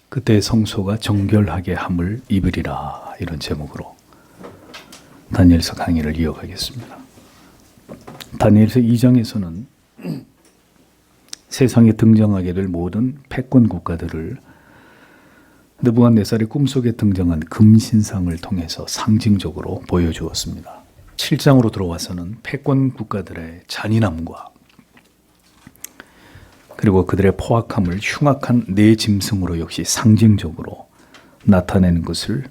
그때의 성소가 정결하게 함을 입으리라, 이런 제목으로 다니엘서 강의를 이어가겠습니다. 다니엘서 2장에서는 세상에 등장하게 될 모든 패권 국가들을 느부갓네살의 꿈속에 등장한 금신상을 통해서 상징적으로 보여주었습니다. 7장으로 들어와서는 패권 국가들의 잔인함과 그리고 그들의 포악함을 흉악한 네 짐승으로 역시 상징적으로 나타내는 것을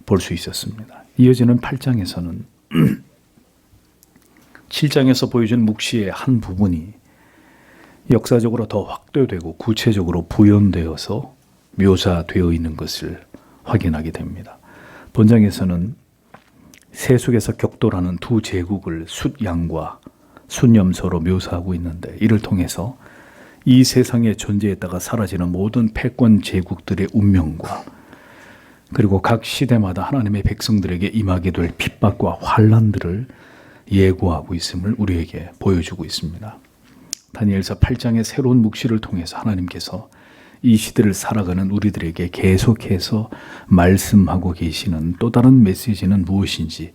볼 수 있었습니다. 이어지는 8장에서는 7장에서 보여준 묵시의 한 부분이 역사적으로 더 확대되고 구체적으로 부연되어서 묘사되어 있는 것을 확인하게 됩니다. 본장에서는 세속에서 격돌하는 두 제국을 숫양과 숫염소로 묘사하고 있는데, 이를 통해서 이 세상에 존재했다가 사라지는 모든 패권 제국들의 운명과 그리고 각 시대마다 하나님의 백성들에게 임하게 될 핍박과 환난들을 예고하고 있음을 우리에게 보여주고 있습니다. 다니엘서 8장의 새로운 묵시를 통해서 하나님께서 이 시대를 살아가는 우리들에게 계속해서 말씀하고 계시는 또 다른 메시지는 무엇인지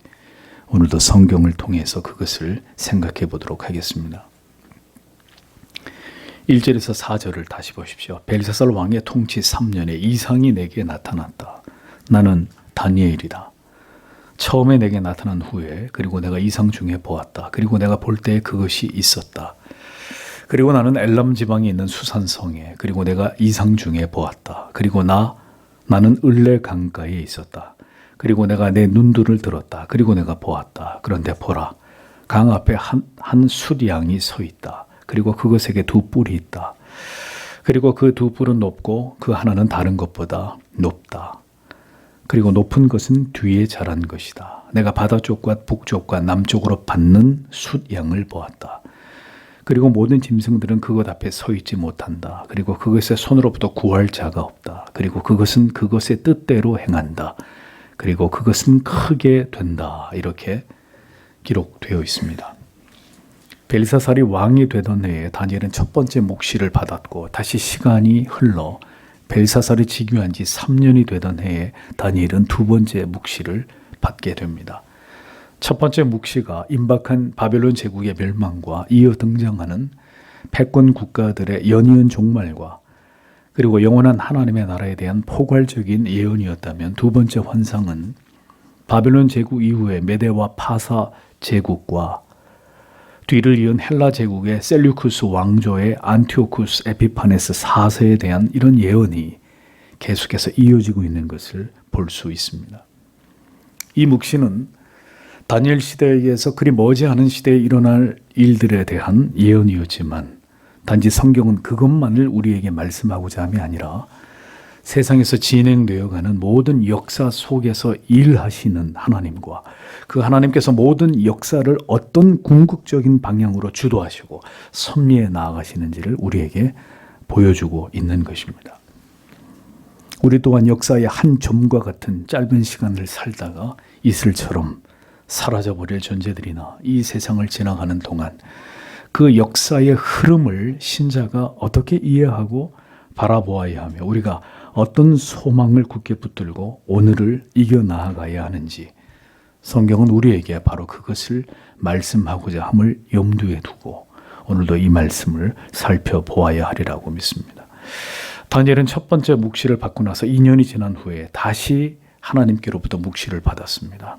오늘도 성경을 통해서 그것을 생각해 보도록 하겠습니다. 1절에서 4절을 다시 보십시오. 벨사살 왕의 통치 3년에 이상이 내게 나타났다. 나는 다니엘이다. 처음에 내게 나타난 후에 그리고 내가 이상 중에 보았다. 그리고 내가 볼 때에 그것이 있었다. 그리고 나는 엘람 지방에 있는 수산성에 그리고 내가 이상 중에 보았다. 그리고 나는 을레 강가에 있었다. 그리고 내가 내 눈들을 들었다. 그리고 내가 보았다. 그런데 보라, 강 앞에 한 숫양이 서 있다. 그리고 그것에게 두 뿔이 있다. 그리고 그 두 뿔은 높고 그 하나는 다른 것보다 높다. 그리고 높은 것은 뒤에 자란 것이다. 내가 바다 쪽과 북쪽과 남쪽으로 받는 숫양을 보았다. 그리고 모든 짐승들은 그것 앞에 서 있지 못한다. 그리고 그것의 손으로부터 구할 자가 없다. 그리고 그것은 그것의 뜻대로 행한다. 그리고 그것은 크게 된다. 이렇게 기록되어 있습니다. 벨사살이 왕이 되던 해에 다니엘은 첫 번째 묵시를 받았고, 다시 시간이 흘러 벨사살이 즉위한 지 3년이 되던 해에 다니엘은 두 번째 묵시를 받게 됩니다. 첫 번째 묵시가 임박한 바벨론 제국의 멸망과 이어 등장하는 패권 국가들의 연이은 종말과 그리고 영원한 하나님의 나라에 대한 포괄적인 예언이었다면, 두 번째 환상은 바벨론 제국 이후에 메데와 파사 제국과 뒤를 이은 헬라 제국의 셀류쿠스 왕조의 안티오쿠스 에피파네스 4세에 대한 이런 예언이 계속해서 이어지고 있는 것을 볼 수 있습니다. 이 묵시는 다니엘 시대에서 그리 머지않은 시대에 일어날 일들에 대한 예언이었지만, 단지 성경은 그것만을 우리에게 말씀하고자 함이 아니라 세상에서 진행되어가는 모든 역사 속에서 일하시는 하나님과 그 하나님께서 모든 역사를 어떤 궁극적인 방향으로 주도하시고 섭리해 나아가시는지를 우리에게 보여주고 있는 것입니다. 우리 또한 역사의 한 점과 같은 짧은 시간을 살다가 이슬처럼 사라져버릴 존재들이나 이 세상을 지나가는 동안 그 역사의 흐름을 신자가 어떻게 이해하고 바라보아야 하며 우리가 어떤 소망을 굳게 붙들고 오늘을 이겨나가야 하는지 성경은 우리에게 바로 그것을 말씀하고자 함을 염두에 두고 오늘도 이 말씀을 살펴보아야 하리라고 믿습니다. 다니엘은 첫 번째 묵시를 받고 나서 2년이 지난 후에 다시 하나님께로부터 묵시를 받았습니다.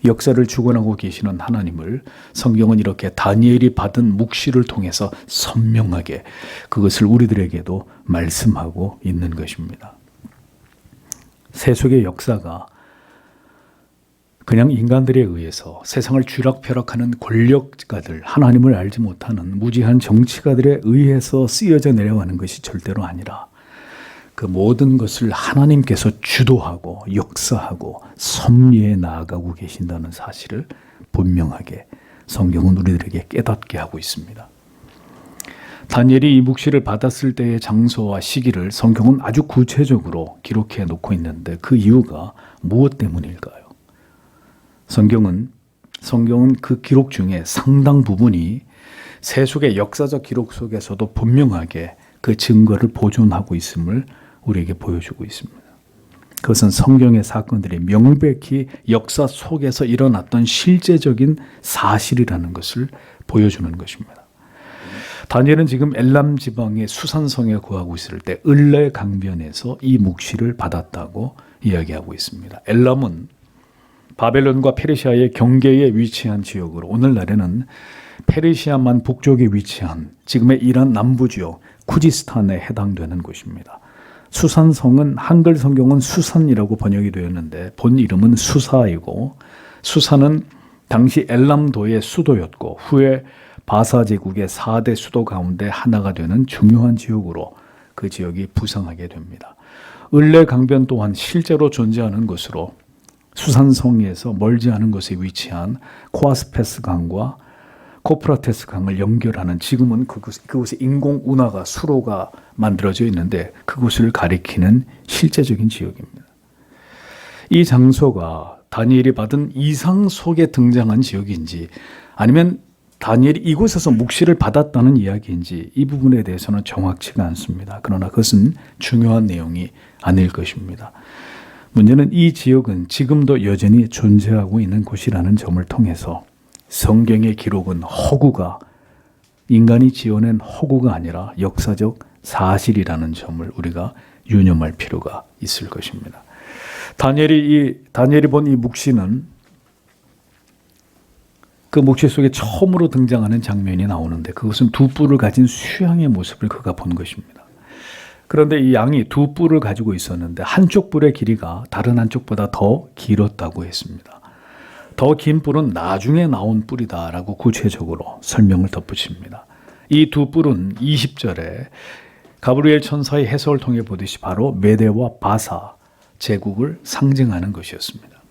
역사를 주관하고 계시는 하나님을 성경은 이렇게 다니엘이 받은 묵시를 통해서 선명하게 그것을 우리들에게도 말씀하고 있는 것입니다. 세속의 역사가 그냥 인간들에 의해서 세상을 쥐락펴락하는 권력가들, 하나님을 알지 못하는 무지한 정치가들에 의해서 쓰여져 내려가는 것이 절대로 아니라 그 모든 것을 하나님께서 주도하고 역사하고 섭리해 나아가고 계신다는 사실을 분명하게 성경은 우리들에게 깨닫게 하고 있습니다. 다니엘이 이 묵시를 받았을 때의 장소와 시기를 성경은 아주 구체적으로 기록해 놓고 있는데 그 이유가 무엇 때문일까요? 성경은 그 기록 중에 상당 부분이 세속의 역사적 기록 속에서도 분명하게 그 증거를 보존하고 있음을 우리에게 보여주고 있습니다. 그것은 성경의 사건들이 명백히 역사 속에서 일어났던 실제적인 사실이라는 것을 보여주는 것입니다. 다니엘은 지금 엘람 지방의 수산성에 거하고 있을 때 을레 강변에서 이 묵시를 받았다고 이야기하고 있습니다. 엘람은 바벨론과 페르시아의 경계에 위치한 지역으로 오늘날에는 페르시아만 북쪽에 위치한 지금의 이란 남부지역 쿠지스탄에 해당되는 곳입니다. 수산성은 한글 성경은 수산이라고 번역이 되었는데 본 이름은 수사이고, 수사는 당시 엘람도의 수도였고 후에 바사 제국의 4대 수도 가운데 하나가 되는 중요한 지역으로 그 지역이 부상하게 됩니다. 을레 강변 또한 실제로 존재하는 것으로 수산성에서 멀지 않은 곳에 위치한 코아스페스 강과 코프라테스 강을 연결하는, 지금은 그곳에 인공 운하가 수로가 만들어져 있는데 그곳을 가리키는 실제적인 지역입니다. 이 장소가 다니엘이 받은 이상 속에 등장한 지역인지 아니면 다니엘이 이곳에서 묵시를 받았다는 이야기인지 이 부분에 대해서는 정확치가 않습니다. 그러나 그것은 중요한 내용이 아닐 것입니다. 문제는 이 지역은 지금도 여전히 존재하고 있는 곳이라는 점을 통해서 성경의 기록은 허구가, 인간이 지어낸 허구가 아니라 역사적 사실이라는 점을 우리가 유념할 필요가 있을 것입니다. 다니엘이 본 이 묵시는 그 묵시 속에 처음으로 등장하는 장면이 나오는데 그것은 두 뿔을 가진 수양의 모습을 그가 본 것입니다. 그런데 이 양이 두 뿔을 가지고 있었는데 한쪽 뿔의 길이가 다른 한쪽보다 더 길었다고 했습니다. 더 긴 뿔은 나중에 나온 뿔이다라고 구체적으로 설명을 덧붙입니다. 이 두 뿔은 20절에 가브리엘 천사의 해석을 통해 보듯이 바로 메대와 바사 제국을 상징하는 것이었습니다.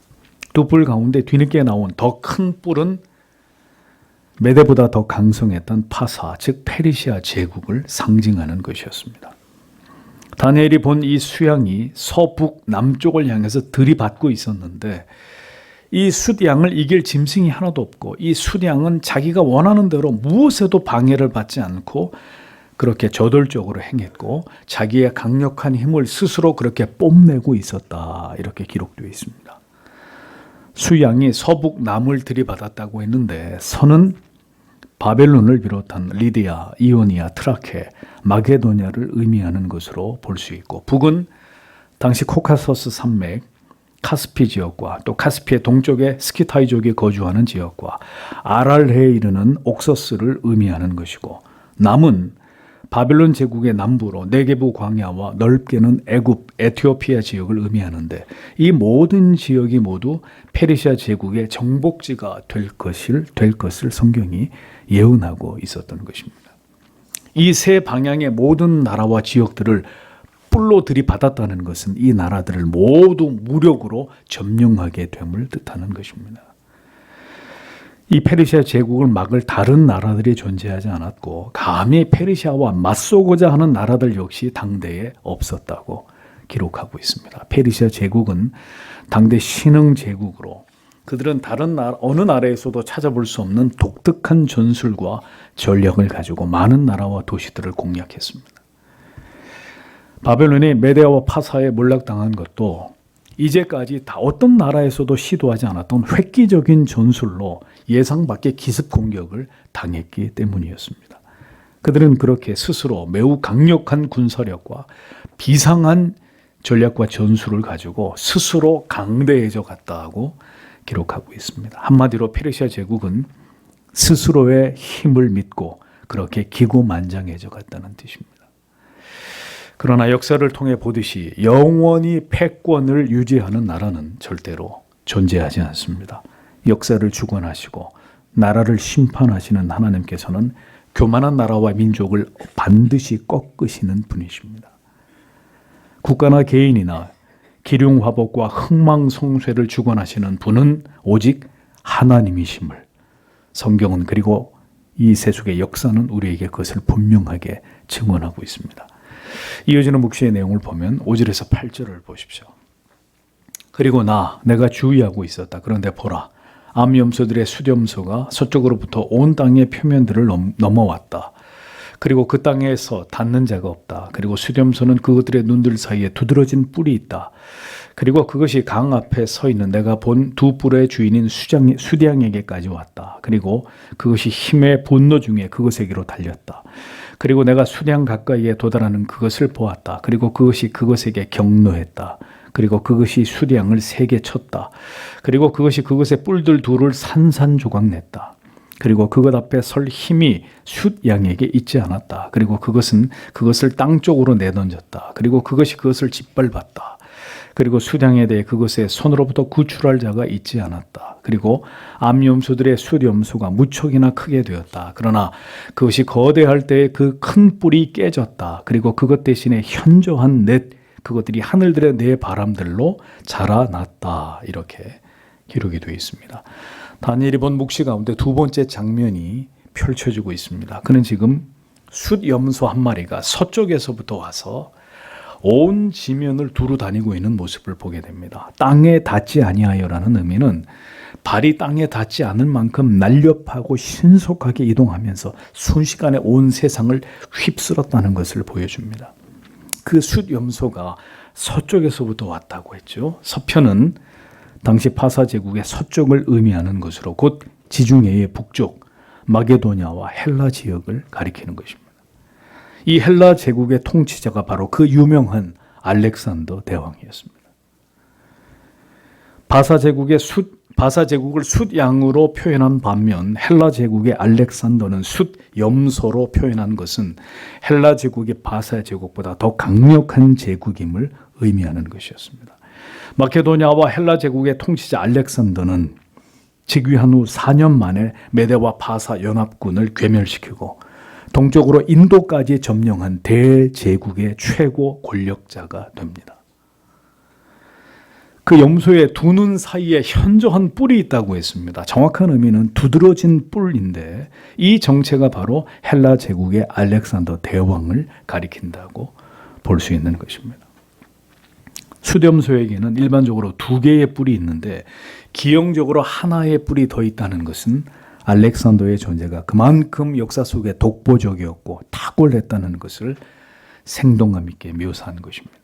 두 뿔 가운데 뒤늦게 나온 더 큰 뿔은 메대보다 더 강성했던 파사, 즉 페르시아 제국을 상징하는 것이었습니다. 다니엘이 본 이 수양이 서북 남쪽을 향해서 들이받고 있었는데 이 숫양을 이길 짐승이 하나도 없고 이 숫양은 자기가 원하는 대로 무엇에도 방해를 받지 않고 그렇게 저돌적으로 행했고 자기의 강력한 힘을 스스로 그렇게 뽐내고 있었다, 이렇게 기록되어 있습니다. 수양이 서북 남을 들이받았다고 했는데 서는 바벨론을 비롯한 리디아, 이오니아, 트라케, 마게도냐를 의미하는 것으로 볼 수 있고, 북은 당시 코카서스 산맥, 카스피 지역과 또 카스피의 동쪽에 스키타이족이 거주하는 지역과 아랄해에 이르는 옥서스를 의미하는 것이고, 남은 바벨론 제국의 남부로 네게부 광야와 넓게는 애굽, 에티오피아 지역을 의미하는데 이 모든 지역이 모두 페르시아 제국의 정복지가 될 것을 성경이 예언하고 있었던 것입니다. 이 세 방향의 모든 나라와 지역들을 뿔로 들이받았다는 것은 이 나라들을 모두 무력으로 점령하게 됨을 뜻하는 것입니다. 이 페르시아 제국을 막을 다른 나라들이 존재하지 않았고 감히 페르시아와 맞서고자 하는 나라들 역시 당대에 없었다고 기록하고 있습니다. 페르시아 제국은 당대 신흥 제국으로 그들은 다른 어느 나라에서도 찾아볼 수 없는 독특한 전술과 전략을 가지고 많은 나라와 도시들을 공략했습니다. 바벨론이 메데아와 파사에 몰락당한 것도 이제까지 다 어떤 나라에서도 시도하지 않았던 획기적인 전술로 예상 밖의 기습 공격을 당했기 때문이었습니다. 그들은 그렇게 스스로 매우 강력한 군사력과 비상한 전략과 전술을 가지고 스스로 강대해져 갔다고 기록하고 있습니다. 한마디로 페르시아 제국은 스스로의 힘을 믿고 그렇게 기고만장해져 갔다는 뜻입니다. 그러나 역사를 통해 보듯이 영원히 패권을 유지하는 나라는 절대로 존재하지 않습니다. 역사를 주관하시고 나라를 심판하시는 하나님께서는 교만한 나라와 민족을 반드시 꺾으시는 분이십니다. 국가나 개인이나 기륭화복과 흥망성쇠를 주관하시는 분은 오직 하나님이심을 성경은, 그리고 이 세속의 역사는 우리에게 그것을 분명하게 증언하고 있습니다. 이어지는 묵시의 내용을 보면 5절에서 8절을 보십시오. 그리고 내가 주의하고 있었다. 그런데 보라, 암염소들의 수렴소가 서쪽으로부터 온 땅의 표면들을 넘어왔다. 그리고 그 땅에서 닿는 자가 없다. 그리고 숫염소는 그것들의 눈들 사이에 두드러진 뿔이 있다. 그리고 그것이 강 앞에 서 있는 내가 본 두 뿔의 주인인 수량에게까지 왔다. 그리고 그것이 힘의 분노 중에 그것에게로 달렸다. 그리고 내가 수량 가까이에 도달하는 그것을 보았다. 그리고 그것이 그것에게 경노했다. 그리고 그것이 수량을 3개 쳤다. 그리고 그것이 그것의 뿔들 둘을 산산조각 냈다. 그리고 그것 앞에 설 힘이 숫양에게 있지 않았다. 그리고 그것은 그것을 땅 쪽으로 내던졌다. 그리고 그것이 그것을 짓밟았다. 그리고 숫양에 대해 그것의 손으로부터 구출할 자가 있지 않았다. 그리고 암염소들의 숫염소가 무척이나 크게 되었다. 그러나 그것이 거대할 때에 그 큰 뿔이 깨졌다. 그리고 그것 대신에 현저한 넷 그것들이 하늘들의 네 바람들로 자라났다. 이렇게 기록이 되어 있습니다. 다니엘이 본 묵시 가운데 두 번째 장면이 펼쳐지고 있습니다. 그는 지금 숫염소 한 마리가 서쪽에서부터 와서 온 지면을 두루 다니고 있는 모습을 보게 됩니다. 땅에 닿지 아니하여라는 의미는 발이 땅에 닿지 않을 만큼 날렵하고 신속하게 이동하면서 순식간에 온 세상을 휩쓸었다는 것을 보여줍니다. 그 숫염소가 서쪽에서부터 왔다고 했죠. 서편은 당시 파사 제국의 서쪽을 의미하는 것으로 곧 지중해의 북쪽 마게도냐와 헬라 지역을 가리키는 것입니다. 이 헬라 제국의 통치자가 바로 그 유명한 알렉산더 대왕이었습니다. 바사 제국을 숫양으로 표현한 반면 헬라 제국의 알렉산더는 숫염소로 표현한 것은 헬라 제국의 바사 제국보다 더 강력한 제국임을 의미하는 것이었습니다. 마케도냐와 헬라 제국의 통치자 알렉산더는 즉위한 후 4년 만에 메데와 바사 연합군을 괴멸시키고 동쪽으로 인도까지 점령한 대제국의 최고 권력자가 됩니다. 그 염소의 두 눈 사이에 현저한 뿔이 있다고 했습니다. 정확한 의미는 두드러진 뿔인데 이 정체가 바로 헬라 제국의 알렉산더 대왕을 가리킨다고 볼 수 있는 것입니다. 숫염소에게는 일반적으로 2개의 뿔이 있는데 기형적으로 하나의 뿔이 더 있다는 것은 알렉산더의 존재가 그만큼 역사 속에 독보적이었고 탁월했다는 것을 생동감 있게 묘사한 것입니다.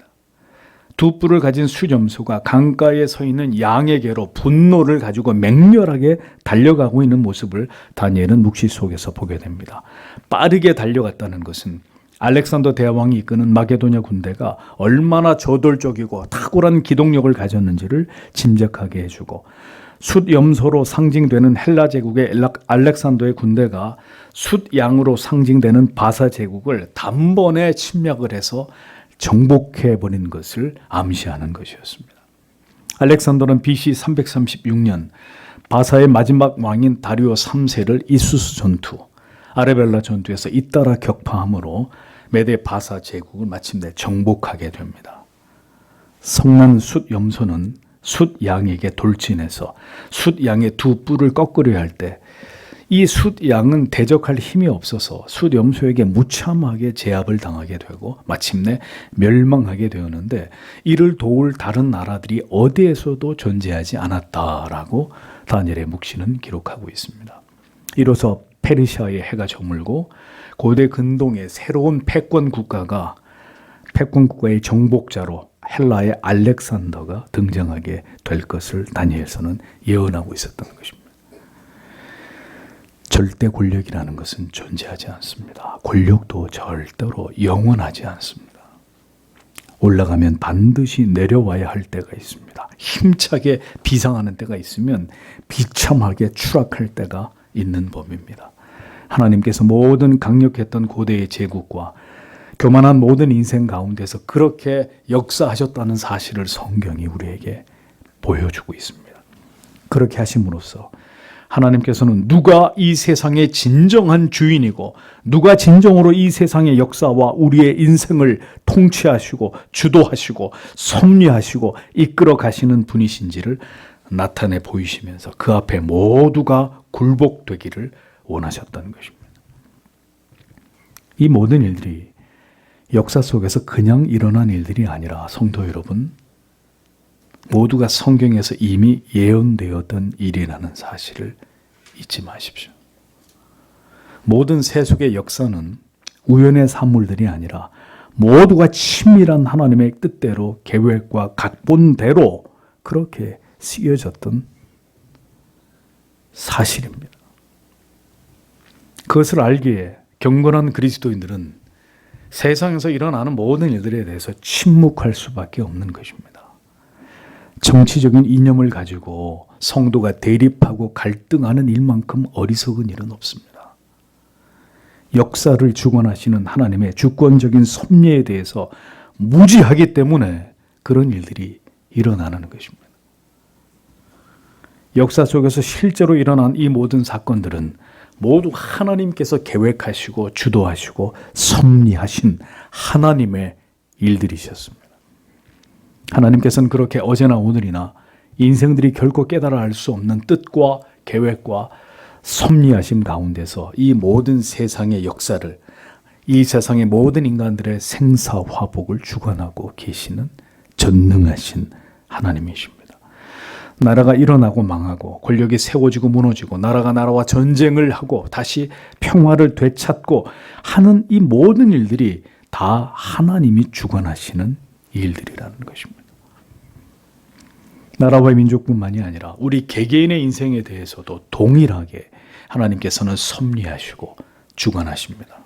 두 뿔을 가진 숫염소가 강가에 서 있는 양에게로 분노를 가지고 맹렬하게 달려가고 있는 모습을 다니엘은 묵시 속에서 보게 됩니다. 빠르게 달려갔다는 것은 알렉산더 대왕이 이끄는 마게도냐 군대가 얼마나 저돌적이고 탁월한 기동력을 가졌는지를 짐작하게 해주고 숫염소로 상징되는 헬라 제국의 알렉산더의 군대가 숫양으로 상징되는 바사 제국을 단번에 침략을 해서 정복해버린 것을 암시하는 것이었습니다. 알렉산더는 BC 336년 바사의 마지막 왕인 다리오 3세를 이수스 전투, 아레벨라 전투에서 잇따라 격파함으로 메데 바사 제국을 마침내 정복하게 됩니다. 성난 숫염소는 숫양에게 돌진해서 숫양의 두 뿔을 꺾으려 할 때 이 숫양은 대적할 힘이 없어서 숫염소에게 무참하게 제압을 당하게 되고 마침내 멸망하게 되었는데 이를 도울 다른 나라들이 어디에서도 존재하지 않았다라고 다니엘의 묵시는 기록하고 있습니다. 이로써 페르시아의 해가 저물고 고대 근동의 새로운 패권 국가의 정복자로 헬라의 알렉산더가 등장하게 될 것을 다니엘서는 예언하고 있었던 것입니다. 절대 권력이라는 것은 존재하지 않습니다. 권력도 절대로 영원하지 않습니다. 올라가면 반드시 내려와야 할 때가 있습니다. 힘차게 비상하는 때가 있으면 비참하게 추락할 때가 있는 법입니다. 하나님께서 모든 강력했던 고대의 제국과 교만한 모든 인생 가운데서 그렇게 역사하셨다는 사실을 성경이 우리에게 보여주고 있습니다. 그렇게 하심으로써 하나님께서는 누가 이 세상의 진정한 주인이고 누가 진정으로 이 세상의 역사와 우리의 인생을 통치하시고 주도하시고 섭리하시고 이끌어 가시는 분이신지를 나타내 보이시면서 그 앞에 모두가 굴복되기를 원하셨다는 것입니다. 이 모든 일들이 역사 속에서 그냥 일어난 일들이 아니라 성도 여러분, 모두가 성경에서 이미 예언되었던 일이라는 사실을 잊지 마십시오. 모든 세속의 역사는 우연의 산물들이 아니라 모두가 친밀한 하나님의 뜻대로 계획과 각본대로 그렇게 쓰여졌던 사실입니다. 그것을 알기에 경건한 그리스도인들은 세상에서 일어나는 모든 일들에 대해서 침묵할 수밖에 없는 것입니다. 정치적인 이념을 가지고 성도가 대립하고 갈등하는 일만큼 어리석은 일은 없습니다. 역사를 주관하시는 하나님의 주권적인 섭리에 대해서 무지하기 때문에 그런 일들이 일어나는 것입니다. 역사 속에서 실제로 일어난 이 모든 사건들은 모두 하나님께서 계획하시고 주도하시고 섭리하신 하나님의 일들이셨습니다. 하나님께서는 그렇게 어제나 오늘이나 인생들이 결코 깨달아 알 수 없는 뜻과 계획과 섭리하심 가운데서 이 모든 세상의 역사를, 이 세상의 모든 인간들의 생사화복을 주관하고 계시는 전능하신 하나님이십니다. 나라가 일어나고 망하고 권력이 세워지고 무너지고 나라가 나라와 전쟁을 하고 다시 평화를 되찾고 하는 이 모든 일들이 다 하나님이 주관하시는 일들이라는 것입니다. 나라와 민족뿐만이 아니라 우리 개개인의 인생에 대해서도 동일하게 하나님께서는 섭리하시고 주관하십니다.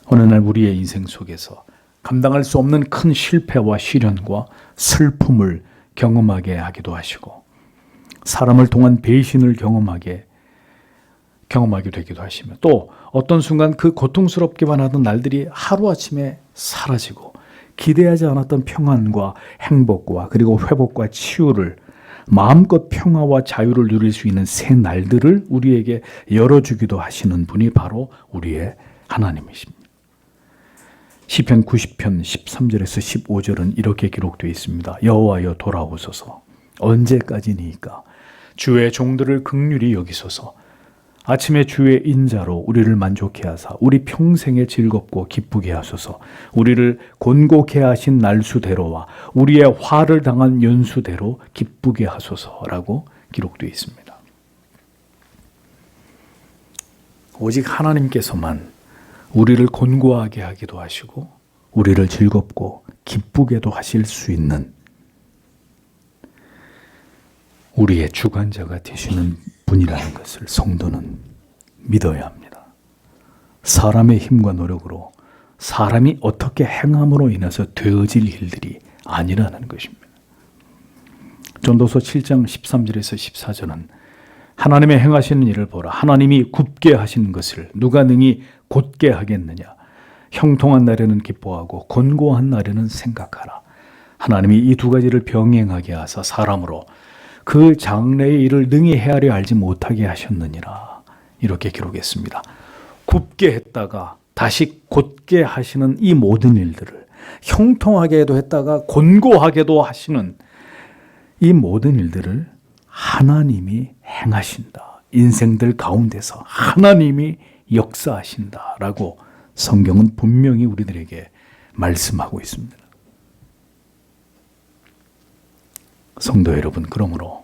어느 날 우리의 인생 속에서 감당할 수 없는 큰 실패와 시련과 슬픔을 경험하게 하기도 하시고 사람을 통한 배신을 경험하게 되기도 하시며 또 어떤 순간 그 고통스럽기만 하던 날들이 하루아침에 사라지고 기대하지 않았던 평안과 행복과 그리고 회복과 치유를 마음껏 평화와 자유를 누릴 수 있는 새 날들을 우리에게 열어주기도 하시는 분이 바로 우리의 하나님이십니다. 시편 90편 13절에서 15절은 이렇게 기록되어 있습니다. 여호와여 돌아오소서. 언제까지니까 주의 종들을 긍휼히 여기소서. 아침에 주의 인자로 우리를 만족해 하사 우리 평생에 즐겁고 기쁘게 하소서. 우리를 곤고케 하신 날수대로와 우리의 화를 당한 연수대로 기쁘게 하소서라고 기록되어 있습니다. 오직 하나님께서만 우리를 곤고하게 하기도 하시고 우리를 즐겁고 기쁘게도 하실 수 있는 우리의 주관자가 되시는 분이라는 것을 성도는 믿어야 합니다. 사람의 힘과 노력으로 사람이 어떻게 행함으로 인해서 되어질 일들이 아니라는 것입니다. 전도서 7장 13절에서 14절은 하나님의 행하시는 일을 보라. 하나님이 굽게 하시는 것을 누가 능히 곧게 하겠느냐. 형통한 날에는 기뻐하고 곤고한 날에는 생각하라. 하나님이 이 두 가지를 병행하게 하사 사람으로 그 장래의 일을 능히 헤아려 알지 못하게 하셨느니라. 이렇게 기록했습니다. 굽게 했다가 다시 곧게 하시는 이 모든 일들을 형통하게도 했다가 곤고하게도 하시는 이 모든 일들을 하나님이 행하신다. 인생들 가운데서 하나님이 역사하신다라고 성경은 분명히 우리들에게 말씀하고 있습니다. 성도 여러분, 그러므로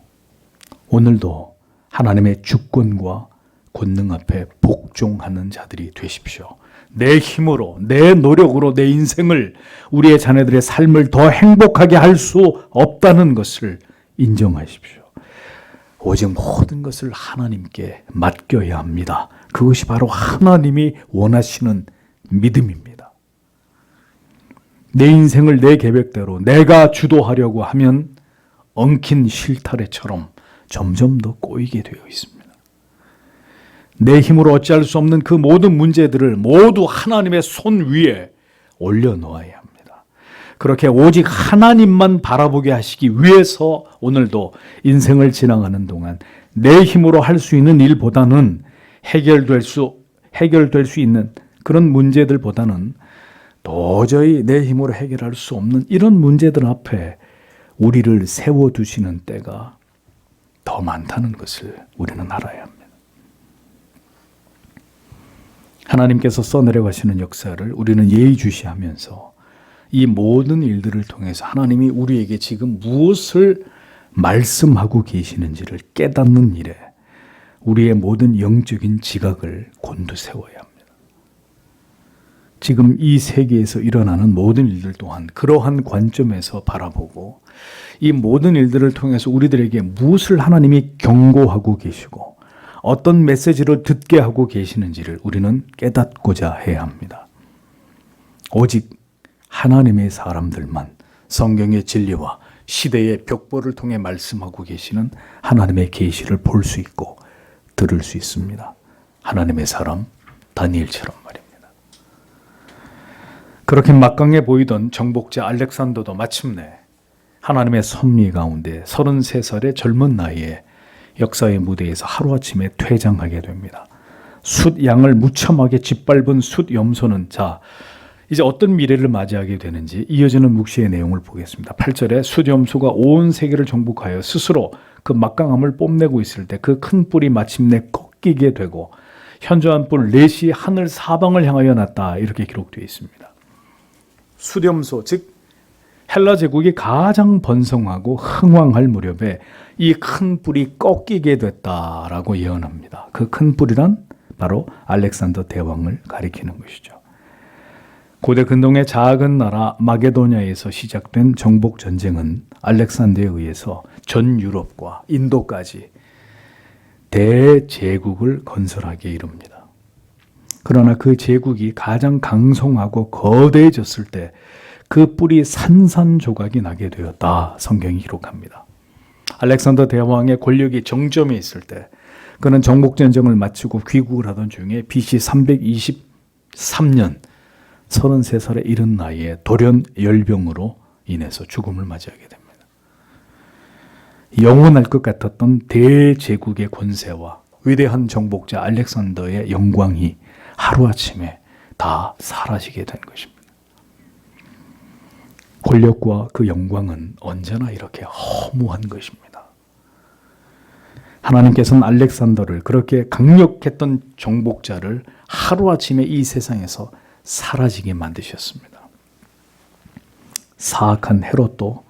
오늘도 하나님의 주권과 권능 앞에 복종하는 자들이 되십시오. 내 힘으로, 내 노력으로 내 인생을, 우리의 자녀들의 삶을 더 행복하게 할 수 없다는 것을 인정하십시오. 오직 모든 것을 하나님께 맡겨야 합니다. 그것이 바로 하나님이 원하시는 믿음입니다. 내 인생을 내 계획대로 내가 주도하려고 하면 엉킨 실타래처럼 점점 더 꼬이게 되어 있습니다. 내 힘으로 어찌할 수 없는 그 모든 문제들을 모두 하나님의 손 위에 올려놓아야 합니다. 그렇게 오직 하나님만 바라보게 하시기 위해서 오늘도 인생을 지나가는 동안 내 힘으로 할 수 있는 일보다는 해결될 수 있는 그런 문제들보다는 도저히 내 힘으로 해결할 수 없는 이런 문제들 앞에 우리를 세워두시는 때가 더 많다는 것을 우리는 알아야 합니다. 하나님께서 써내려가시는 역사를 우리는 예의주시하면서 이 모든 일들을 통해서 하나님이 우리에게 지금 무엇을 말씀하고 계시는지를 깨닫는 일에 우리의 모든 영적인 지각을 곤두세워야 합니다. 지금 이 세계에서 일어나는 모든 일들 또한 그러한 관점에서 바라보고 이 모든 일들을 통해서 우리들에게 무엇을 하나님이 경고하고 계시고 어떤 메시지를 듣게 하고 계시는지를 우리는 깨닫고자 해야 합니다. 오직 하나님의 사람들만 성경의 진리와 시대의 벽보를 통해 말씀하고 계시는 하나님의 계시를 볼 수 있고 들을 수 있습니다. 하나님의 사람 다니엘처럼 말입니다. 그렇게 막강해 보이던 정복자 알렉산더도 마침내 하나님의 섭리 가운데 33살의 젊은 나이에 역사의 무대에서 하루아침에 퇴장하게 됩니다. 숫 양을 무참하게 짓밟은 숫 염소는 자 이제 어떤 미래를 맞이하게 되는지 이어지는 묵시의 내용을 보겠습니다. 8절에 숫 염소가 온 세계를 정복하여 스스로 그 막강함을 뽐내고 있을 때 그 큰 뿔이 마침내 꺾이게 되고 현저한 뿔 넷이 하늘 사방을 향하여 났다 이렇게 기록되어 있습니다. 숫 염소 즉 헬라 제국이 가장 번성하고 흥왕할 무렵에 이 큰 뿔이 꺾이게 됐다라고 예언합니다. 그 큰 뿔이란 바로 알렉산더 대왕을 가리키는 것이죠. 고대 근동의 작은 나라 마게도냐에서 시작된 정복 전쟁은 알렉산더에 의해서 전 유럽과 인도까지 대제국을 건설하기에 이릅니다. 그러나 그 제국이 가장 강성하고 거대해졌을 때 그 뿔이 산산조각이 나게 되었다 성경이 기록합니다. 알렉산더 대왕의 권력이 정점에 있을 때 그는 정복전쟁을 마치고 귀국을 하던 중에 BC 323년 33살에 이른 나이에 돌연 열병으로 인해서 죽음을 맞이하게 됩니다. 영원할 것 같았던 대제국의 권세와 위대한 정복자 알렉산더의 영광이 하루아침에 다 사라지게 된 것입니다. 권력과 그 영광은 언제나 이렇게 허무한 것입니다. 하나님께서는 알렉산더를 그렇게 강력했던 정복자를 하루아침에 이 세상에서 사라지게 만드셨습니다. 사악한 헤롯도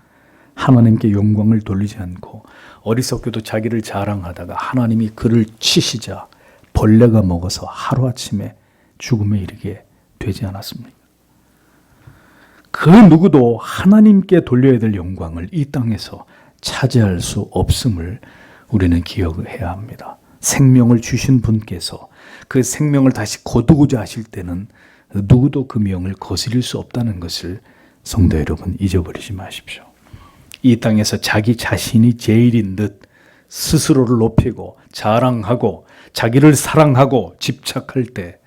하나님께 영광을 돌리지 않고 어리석게도 자기를 자랑하다가 하나님이 그를 치시자 벌레가 먹어서 하루아침에 죽음에 이르게 되지 않았습니까? 그 누구도 하나님께 돌려야 될 영광을 이 땅에서 차지할 수 없음을 우리는 기억해야 합니다. 생명을 주신 분께서 그 생명을 다시 거두고자 하실 때는 누구도 그 명을 거스릴 수 없다는 것을 성도 여러분 잊어버리지 마십시오. 이 땅에서 자기 자신이 제일인 듯 스스로를 높이고 자랑하고 자기를 사랑하고 집착할 때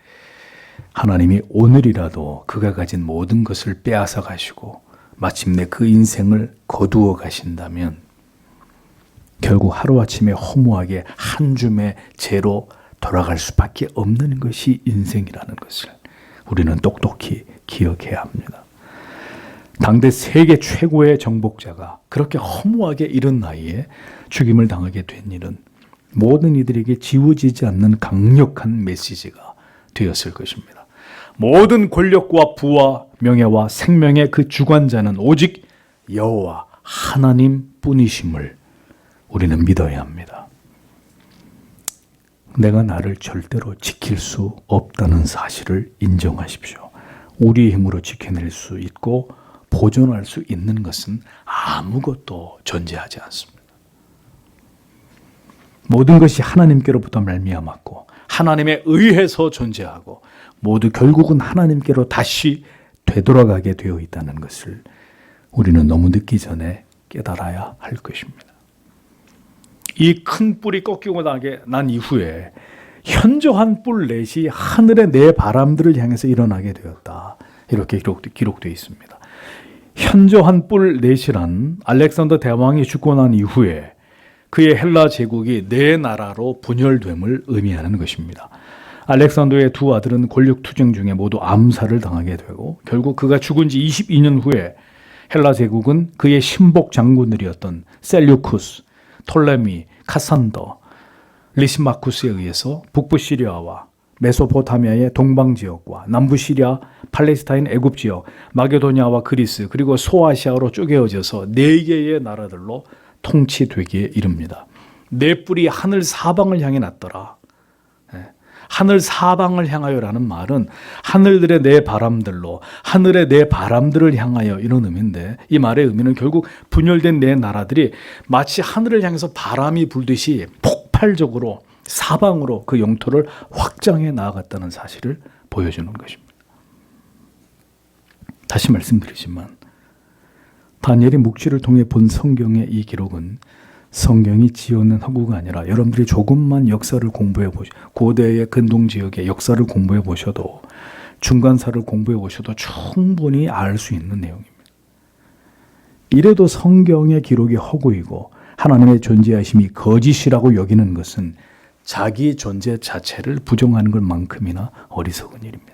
하나님이 오늘이라도 그가 가진 모든 것을 빼앗아 가시고 마침내 그 인생을 거두어 가신다면 결국 하루아침에 허무하게 한 줌의 죄로 돌아갈 수밖에 없는 것이 인생이라는 것을 우리는 똑똑히 기억해야 합니다. 당대 세계 최고의 정복자가 그렇게 허무하게 이른 나이에 죽임을 당하게 된 일은 모든 이들에게 지워지지 않는 강력한 메시지가 되었을 것입니다. 모든 권력과 부와 명예와 생명의 그 주관자는 오직 여호와 하나님 뿐이심을 우리는 믿어야 합니다. 내가 나를 절대로 지킬 수 없다는 사실을 인정하십시오. 우리의 힘으로 지켜낼 수 있고 보존할 수 있는 것은 아무것도 존재하지 않습니다. 모든 것이 하나님께로부터 말미암았고 하나님에 의해서 존재하고 모두 결국은 하나님께로 다시 되돌아가게 되어 있다는 것을 우리는 너무 늦기 전에 깨달아야 할 것입니다. 이 큰 뿔이 꺾이고 난 이후에 현저한 뿔 넷이 하늘의 네 바람들을 향해서 일어나게 되었다. 이렇게 기록되어 있습니다. 현저한 뿔 넷이란 알렉산더 대왕이 죽고 난 이후에 그의 헬라 제국이 네 나라로 분열됨을 의미하는 것입니다. 알렉산더의 두 아들은 권력 투쟁 중에 모두 암살을 당하게 되고 결국 그가 죽은 지 22년 후에 헬라 제국은 그의 신복 장군들이었던 셀류쿠스, 톨레미, 카산더, 리시마쿠스에 의해서 북부 시리아와 메소포타미아의 동방 지역과 남부 시리아, 팔레스타인, 애굽 지역, 마게도냐와 그리스 그리고 소아시아로 쪼개어져서 네 개의 나라들로 통치되기에 이릅니다. 네 뿔이 하늘 사방을 향해 났더라. 하늘 사방을 향하여라는 말은 하늘들의 내 바람들로, 하늘의 내 바람들을 향하여, 이런 의미인데, 이 말의 의미는 결국 분열된 내 나라들이 마치 하늘을 향해서 바람이 불듯이 폭발적으로 사방으로 그 영토를 확장해 나아갔다는 사실을 보여주는 것입니다. 다시 말씀드리지만 다니엘이 묵시를 통해 본 성경의 이 기록은 성경이 지어낸 허구가 아니라 여러분들이 조금만 역사를 공부해 고대의 근동 지역의 역사를 공부해 보셔도, 중간사를 공부해 보셔도 충분히 알 수 있는 내용입니다. 이래도 성경의 기록이 허구이고 하나님의 존재하심이 거짓이라고 여기는 것은 자기 존재 자체를 부정하는 것만큼이나 어리석은 일입니다.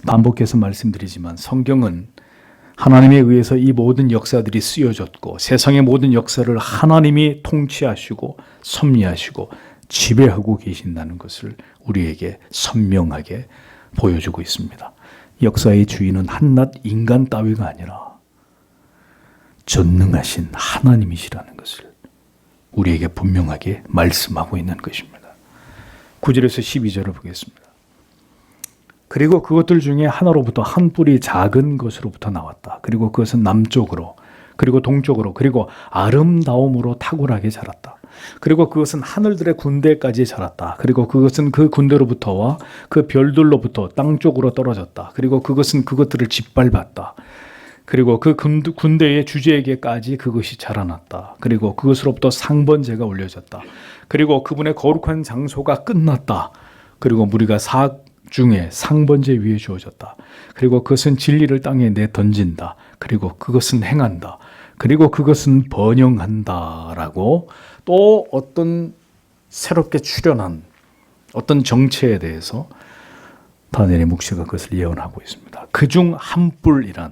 반복해서 말씀드리지만 성경은 하나님에 의해서 이 모든 역사들이 쓰여졌고 세상의 모든 역사를 하나님이 통치하시고 섭리하시고 지배하고 계신다는 것을 우리에게 선명하게 보여주고 있습니다. 역사의 주인은 한낱 인간 따위가 아니라 전능하신 하나님이시라는 것을 우리에게 분명하게 말씀하고 있는 것입니다. 9절에서 12절을 보겠습니다. 그리고 그것들 중에 하나로부터 한 뿔이 작은 것으로부터 나왔다. 그리고 그것은 남쪽으로, 그리고 동쪽으로, 그리고 아름다움으로 탁월하게 자랐다. 그리고 그것은 하늘들의 군대까지 자랐다. 그리고 그것은 그 군대로부터와 그 별들로부터 땅 쪽으로 떨어졌다. 그리고 그것은 그것들을 짓밟았다. 그리고 그 군대의 주제에게까지 그것이 자라났다. 그리고 그것으로부터 상번제가 올려졌다. 그리고 그분의 거룩한 장소가 끝났다. 그리고 무리가 사 중에 상번제 위에 주어졌다. 그리고 그것은 진리를 땅에 내던진다. 그리고 그것은 행한다. 그리고 그것은 번영한다라고 또 어떤 새롭게 출현한 어떤 정체에 대해서 다니엘의 묵시가 그것을 예언하고 있습니다. 그중 한 뿔이란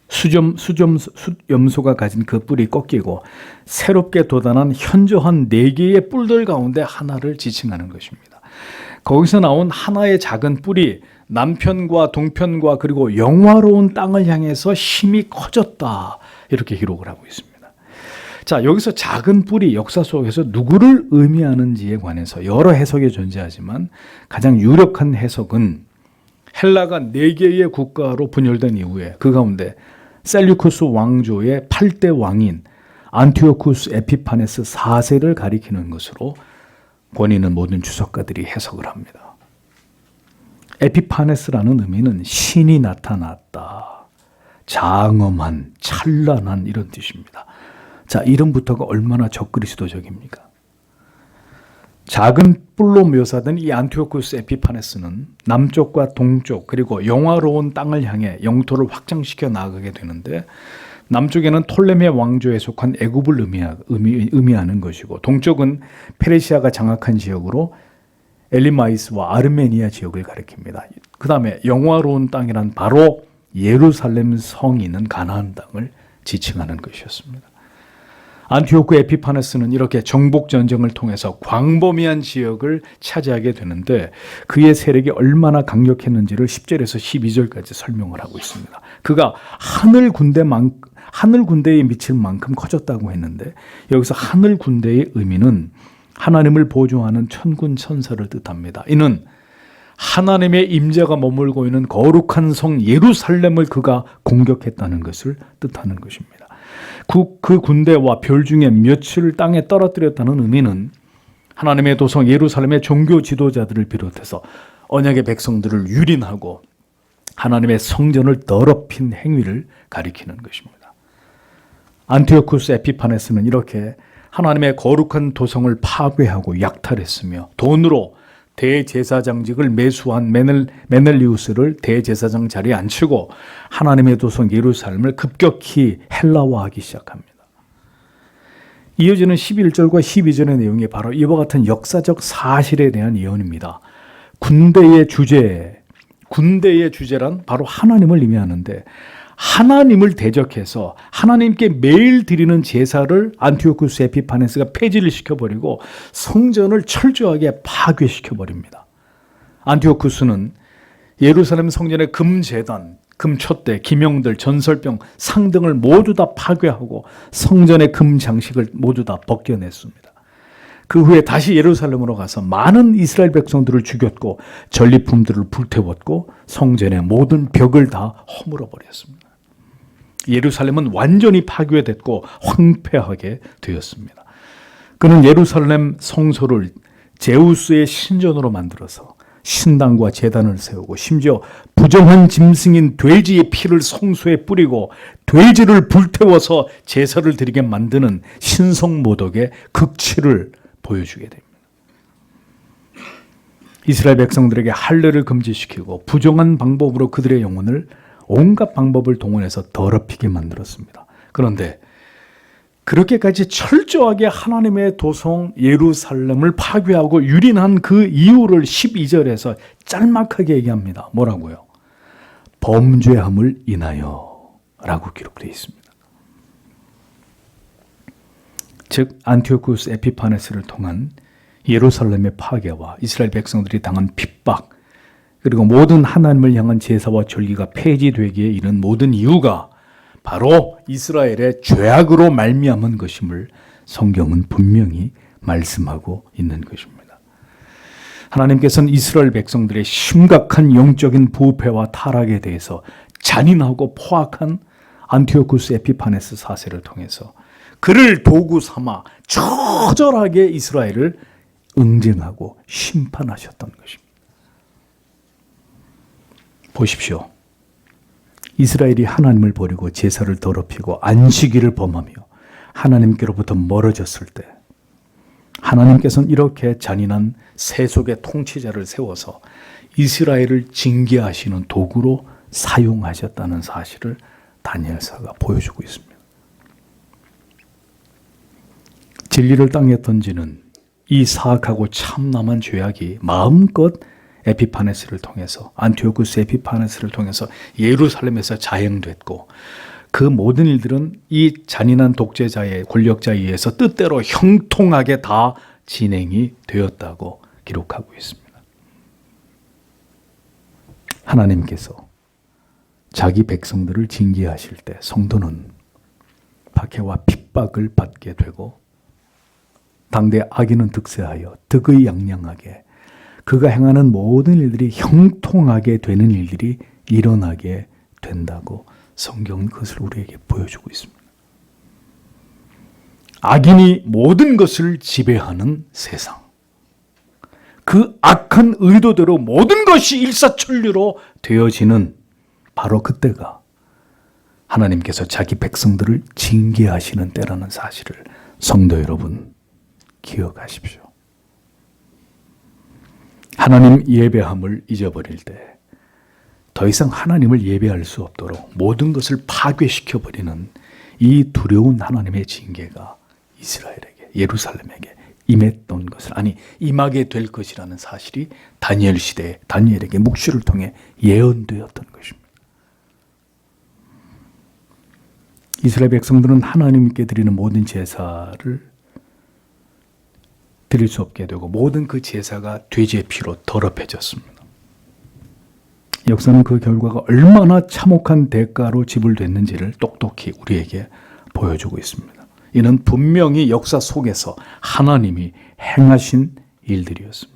수염소가 가진 그 뿔이 꺾이고 새롭게 돋아난 현저한 4개의 뿔들 가운데 하나를 지칭하는 것입니다. 거기서 나온 하나의 작은 뿔이 남편과 동편과 그리고 영화로운 땅을 향해서 힘이 커졌다. 이렇게 기록을 하고 있습니다. 자, 여기서 작은 뿔이 역사 속에서 누구를 의미하는지에 관해서 여러 해석이 존재하지만 가장 유력한 해석은 헬라가 4개의 국가로 분열된 이후에 그 가운데 셀류쿠스 왕조의 8대 왕인 안티오쿠스 에피파네스 4세를 가리키는 것으로 권위는 모든 주석가들이 해석을 합니다. 에피파네스라는 의미는 신이 나타났다, 장엄한, 찬란한 이런 뜻입니다. 자, 이름부터가 얼마나 적그리스도적입니까? 작은 뿔로 묘사된 이 안티오쿠스 에피파네스는 남쪽과 동쪽 그리고 영화로운 땅을 향해 영토를 확장시켜 나아가게 되는데 남쪽에는 톨레미 왕조에 속한 애굽을 의미하는 것이고 동쪽은 페르시아가 장악한 지역으로 엘리마이스와 아르메니아 지역을 가리킵니다. 그 다음에 영화로운 땅이란 바로 예루살렘 성이 있는 가나안 땅을 지칭하는 것이었습니다. 안티오쿠 에피파네스는 이렇게 정복 전쟁을 통해서 광범위한 지역을 차지하게 되는데 그의 세력이 얼마나 강력했는지를 10절에서 12절까지 설명을 하고 있습니다. 그가 하늘 군대에 미칠 만큼 커졌다고 했는데 여기서 하늘 군대의 의미는 하나님을 보조하는 천군 천사를 뜻합니다. 이는 하나님의 임재가 머물고 있는 거룩한 성 예루살렘을 그가 공격했다는 것을 뜻하는 것입니다. 그 군대와 별 중에 몇을 땅에 떨어뜨렸다는 의미는 하나님의 도성 예루살렘의 종교 지도자들을 비롯해서 언약의 백성들을 유린하고 하나님의 성전을 더럽힌 행위를 가리키는 것입니다. 안티오쿠스 에피파네스는 이렇게 하나님의 거룩한 도성을 파괴하고 약탈했으며 돈으로 대제사장직을 매수한 메넬리우스를 대제사장 자리에 앉히고 하나님의 도성 예루살렘을 급격히 헬라화하기 시작합니다. 이어지는 11절과 12절의 내용이 바로 이와 같은 역사적 사실에 대한 예언입니다. 군대의 주제란 바로 하나님을 의미하는데 하나님을 대적해서 하나님께 매일 드리는 제사를 안티오쿠스 에피파네스가 폐지를 시켜버리고 성전을 철저하게 파괴시켜버립니다. 안티오쿠스는 예루살렘 성전의 금제단, 금촛대, 기명들, 전설병, 상 등을 모두 다 파괴하고 성전의 금장식을 모두 다 벗겨냈습니다. 그 후에 다시 예루살렘으로 가서 많은 이스라엘 백성들을 죽였고 전리품들을 불태웠고 성전의 모든 벽을 다 허물어 버렸습니다. 예루살렘은 완전히 파괴됐고 황폐하게 되었습니다. 그는 예루살렘 성소를 제우스의 신전으로 만들어서 신당과 제단을 세우고 심지어 부정한 짐승인 돼지의 피를 성소에 뿌리고 돼지를 불태워서 제사를 드리게 만드는 신성모독의 극치를 보여주게 됩니다. 이스라엘 백성들에게 할례를 금지시키고 부정한 방법으로 그들의 영혼을 온갖 방법을 동원해서 더럽히게 만들었습니다. 그런데 그렇게까지 철저하게 하나님의 도성 예루살렘을 파괴하고 유린한 그 이유를 12절에서 짤막하게 얘기합니다. 뭐라고요? 범죄함을 인하여 라고 기록되어 있습니다. 즉 안티오쿠스 에피파네스를 통한 예루살렘의 파괴와 이스라엘 백성들이 당한 핍박, 그리고 모든 하나님을 향한 제사와 절기가 폐지되기에 이른 모든 이유가 바로 이스라엘의 죄악으로 말미암은 것임을 성경은 분명히 말씀하고 있는 것입니다. 하나님께서는 이스라엘 백성들의 심각한 영적인 부패와 타락에 대해서 잔인하고 포악한 안티오쿠스 에피파네스 사세를 통해서 그를 도구 삼아 처절하게 이스라엘을 응징하고 심판하셨던 것입니다. 보십시오. 이스라엘이 하나님을 버리고 제사를 더럽히고 안식일을 범하며 하나님께로부터 멀어졌을 때 하나님께서는 이렇게 잔인한 세속의 통치자를 세워서 이스라엘을 징계하시는 도구로 사용하셨다는 사실을 다니엘서가 보여주고 있습니다. 진리를 땅에 던지는 이 사악하고 참남한 죄악이 마음껏 에피파네스를 통해서 안티오쿠스 에피파네스를 통해서 예루살렘에서 자행됐고 그 모든 일들은 이 잔인한 독재자의 권력자에 의해서 뜻대로 형통하게 다 진행이 되었다고 기록하고 있습니다. 하나님께서 자기 백성들을 징계하실 때 성도는 박해와 핍박을 받게 되고 당대 악인은 득세하여 득의 양양하게 그가 행하는 모든 일들이 형통하게 되는 일들이 일어나게 된다고 성경은 그것을 우리에게 보여주고 있습니다. 악인이 모든 것을 지배하는 세상, 그 악한 의도대로 모든 것이 일사천리로 되어지는 바로 그때가 하나님께서 자기 백성들을 징계하시는 때라는 사실을 성도 여러분 기억하십시오. 하나님 예배함을 잊어버릴 때 더 이상 하나님을 예배할 수 없도록 모든 것을 파괴시켜버리는 이 두려운 하나님의 징계가 이스라엘에게, 예루살렘에게 임했던 것을, 아니 임하게 될 것이라는 사실이 다니엘 시대에 다니엘에게 묵시를 통해 예언되었던 것입니다. 이스라엘 백성들은 하나님께 드리는 모든 제사를 드릴 수 없게 되고 모든 그 제사가 돼지의 피로 더럽혀졌습니다. 역사는 그 결과가 얼마나 참혹한 대가로 지불됐는지를 똑똑히 우리에게 보여주고 있습니다. 이는 분명히 역사 속에서 하나님이 행하신 일들이었습니다.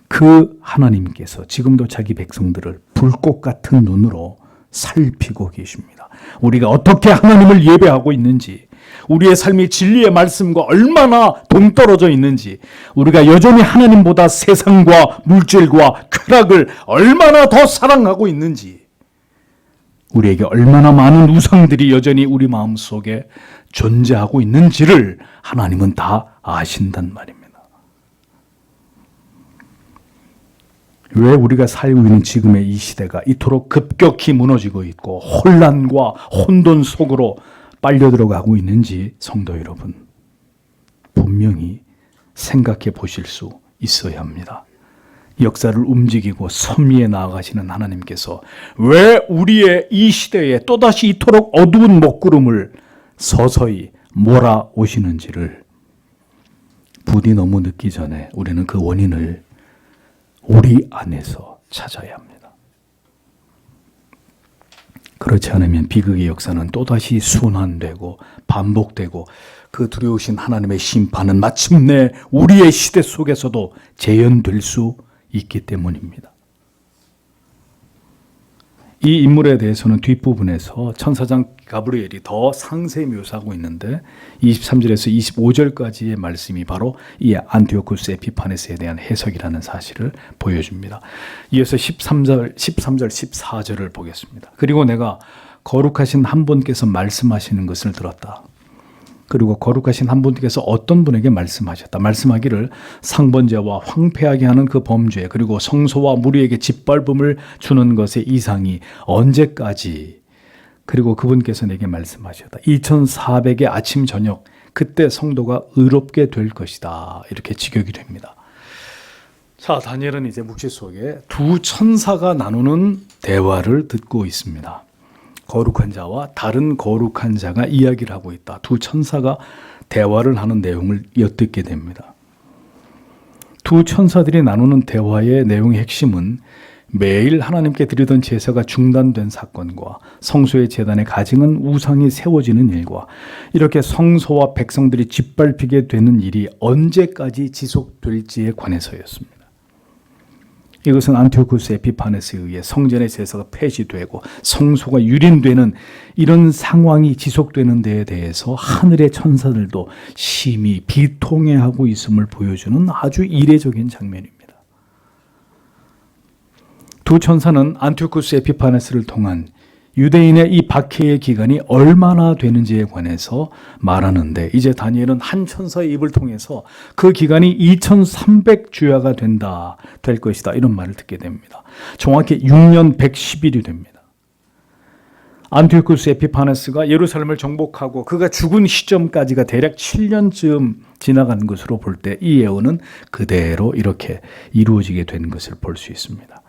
그 하나님께서 지금도 자기 백성들을 불꽃 같은 눈으로 살피고 계십니다. 우리가 어떻게 하나님을 예배하고 있는지, 우리의 삶이 진리의 말씀과 얼마나 동떨어져 있는지, 우리가 여전히 하나님보다 세상과 물질과 쾌락을 얼마나 더 사랑하고 있는지, 우리에게 얼마나 많은 우상들이 여전히 우리 마음속에 존재하고 있는지를 하나님은 다 아신단 말입니다. 왜 우리가 살고 있는 지금의 이 시대가 이토록 급격히 무너지고 있고 혼란과 혼돈 속으로 빨려 들어가고 있는지 성도 여러분 분명히 생각해 보실 수 있어야 합니다. 역사를 움직이고 섭리에 나아가시는 하나님께서 왜 우리의 이 시대에 또다시 이토록 어두운 먹구름을 서서히 몰아오시는지를 부디 너무 늦기 전에 우리는 그 원인을 우리 안에서 찾아야 합니다. 그렇지 않으면 비극의 역사는 또다시 순환되고 반복되고 그 두려우신 하나님의 심판은 마침내 우리의 시대 속에서도 재현될 수 있기 때문입니다. 이 인물에 대해서는 뒷부분에서 천사장 가브리엘이 더 상세히 묘사하고 있는데 23절에서 25절까지의 말씀이 바로 이 안티오쿠스 에피파네스에 대한 해석이라는 사실을 보여줍니다. 이어서 13절, 14절을 보겠습니다. 그리고 내가 거룩하신 한 분께서 말씀하시는 것을 들었다. 그리고 거룩하신 한 분께서 어떤 분에게 말씀하셨다. 말씀하기를 상번제와 황폐하게 하는 그 범죄 그리고 성소와 무리에게 짓밟음을 주는 것의 이상이 언제까지 그리고 그분께서 내게 말씀하셨다. 2400의 아침 저녁 그때 성도가 의롭게 될 것이다. 이렇게 직역이 됩니다. 자, 다니엘은 이제 묵시 속에 두 천사가 나누는 대화를 듣고 있습니다. 거룩한 자와 다른 거룩한 자가 이야기를 하고 있다. 두 천사가 대화를 하는 내용을 엿듣게 됩니다. 두 천사들이 나누는 대화의 내용의 핵심은 매일 하나님께 드리던 제사가 중단된 사건과 성소의 제단에 가증한 우상이 세워지는 일과 이렇게 성소와 백성들이 짓밟히게 되는 일이 언제까지 지속될지에 관해서였습니다. 이것은 안티오쿠스 에피파네스에 의해 성전의 제사가 폐지되고 성소가 유린되는 이런 상황이 지속되는 데에 대해서 하늘의 천사들도 심히 비통해하고 있음을 보여주는 아주 이례적인 장면입니다. 두 천사는 안티오쿠스 에피파네스를 통한 유대인의 이 박해의 기간이 얼마나 되는지에 관해서 말하는데 이제 다니엘은 한 천사의 입을 통해서 그 기간이 2300주야가 될 것이다 이런 말을 듣게 됩니다. 정확히 6년 110일이 됩니다. 안티오쿠스 에피파네스가 예루살렘을 정복하고 그가 죽은 시점까지가 대략 7년쯤 지나간 것으로 볼 때 이 예언은 그대로 이렇게 이루어지게 된 것을 볼 수 있습니다.